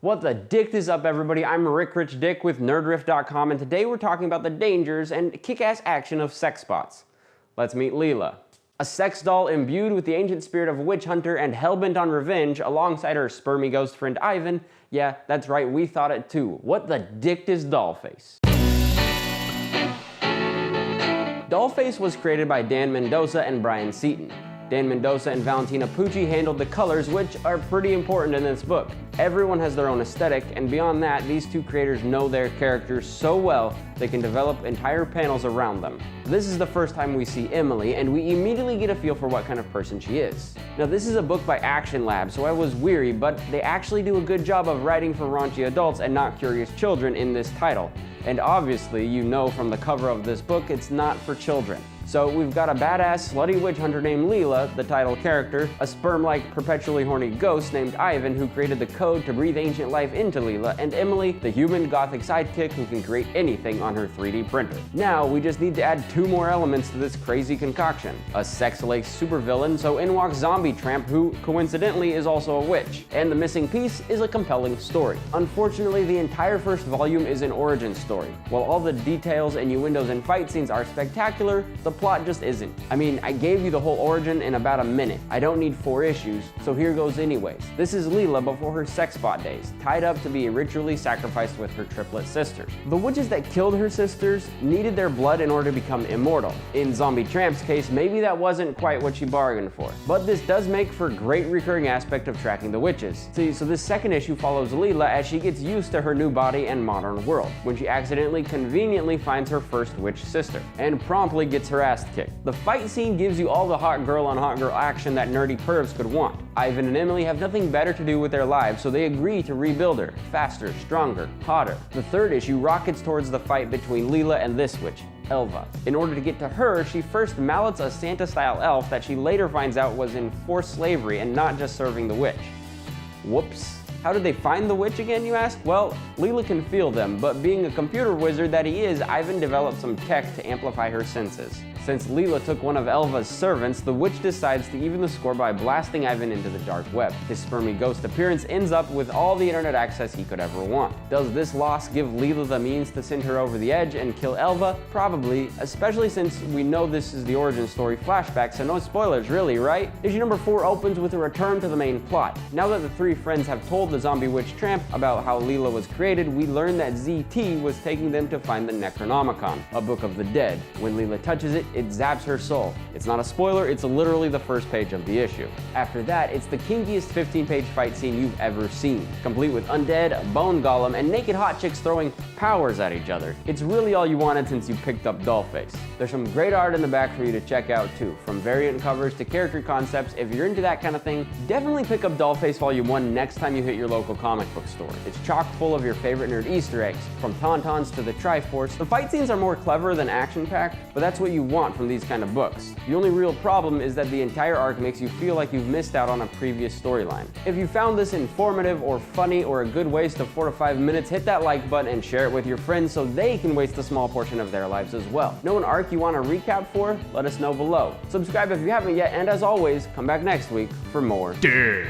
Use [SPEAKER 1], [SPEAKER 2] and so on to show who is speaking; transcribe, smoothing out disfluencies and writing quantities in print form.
[SPEAKER 1] What the dick is up, everybody? I'm Rick Rich Dick with nerdriff.com, and today we're talking about the dangers and kick-ass action of sex bots. Let's meet Leela, a sex doll imbued with the ancient spirit of a witch hunter and hellbent on revenge alongside her spermy ghost friend Ivan. Yeah, that's right, we thought it too. What the dick is Dollface? Dollface was created by Dan Mendoza and Brian Seaton. Dan Mendoza and Valentina Pucci handled the colors, which are pretty important in this book. Everyone has their own aesthetic, and beyond that, these two creators know their characters so well they can develop entire panels around them. This is the first time we see Emily, and we immediately get a feel for what kind of person she is. Now, this is a book by Action Lab, so I was weary, but they actually do a good job of writing for raunchy adults and not curious children in this title. And obviously, you know from the cover of this book, it's not for children. So we've got a badass, slutty witch hunter named Leela, the title character, a sperm-like, perpetually horny ghost named Ivan who created the code to breathe ancient life into Leela, and Emily, the human gothic sidekick who can create anything on her 3D printer. Now, we just need to add two more elements to this crazy concoction. A sex-laced supervillain, so in walks Zombie Tramp, who coincidentally is also a witch. And the missing piece is a compelling story. Unfortunately, the entire first volume is an origin story. While all the details, innuendos, and fight scenes are spectacular, the plot just isn't. I mean, I gave you the whole origin in about a minute. I don't need 4 issues, so here goes anyways. This is Leela before her sex bot days, tied up to be ritually sacrificed with her triplet sisters. The witches that killed her sisters needed their blood in order to become immortal. In Zombie Tramp's case, maybe that wasn't quite what she bargained for. But this does make for a great recurring aspect of tracking the witches. See, so this second issue follows Leela as she gets used to her new body and modern world, when she accidentally conveniently finds her first witch sister, and promptly gets her ass kicked. The fight scene gives you all the hot girl on hot girl action that nerdy pervs could want. Ivan and Emily have nothing better to do with their lives, so they agree to rebuild her, faster, stronger, hotter. The third issue rockets towards the fight between Leela and this witch, Elva. In order to get to her, she first mallets a Santa-style elf that she later finds out was in forced slavery and not just serving the witch. Whoops. How did they find the witch again, you ask? Well, Leela can feel them, but being a computer wizard that he is, Ivan developed some tech to amplify her senses. Since Leela took one of Elva's servants, the witch decides to even the score by blasting Ivan into the dark web. His spermy ghost appearance ends up with all the internet access he could ever want. Does this loss give Leela the means to send her over the edge and kill Elva? Probably, especially since we know this is the origin story flashback, so no spoilers really, right? Issue number 4 opens with a return to the main plot. Now that the 3 friends have told the zombie witch Tramp about how Leela was created, we learn that ZT was taking them to find the Necronomicon, a book of the dead. When Leela touches it, it zaps her soul. It's not a spoiler, it's literally the first page of the issue. After that, it's the kinkiest 15-page fight scene you've ever seen, complete with undead, a bone golem, and naked hot chicks throwing powers at each other. It's really all you wanted since you picked up Dollface. There's some great art in the back for you to check out too, from variant covers to character concepts. If you're into that kind of thing, definitely pick up Dollface Volume 1 next time you hit your local comic book store. It's chock full of your favorite nerd Easter eggs, from Tauntauns to the Triforce. The fight scenes are more clever than action-packed, but that's what you want from these kind of books. The only real problem is that the entire arc makes you feel like you've missed out on a previous storyline. If you found this informative or funny or a good waste of 4 to 5 minutes, hit that like button and share it with your friends so they can waste a small portion of their lives as well. Know an arc you want to recap for? Let us know below. Subscribe if you haven't yet, and as always, come back next week for more.
[SPEAKER 2] Dick.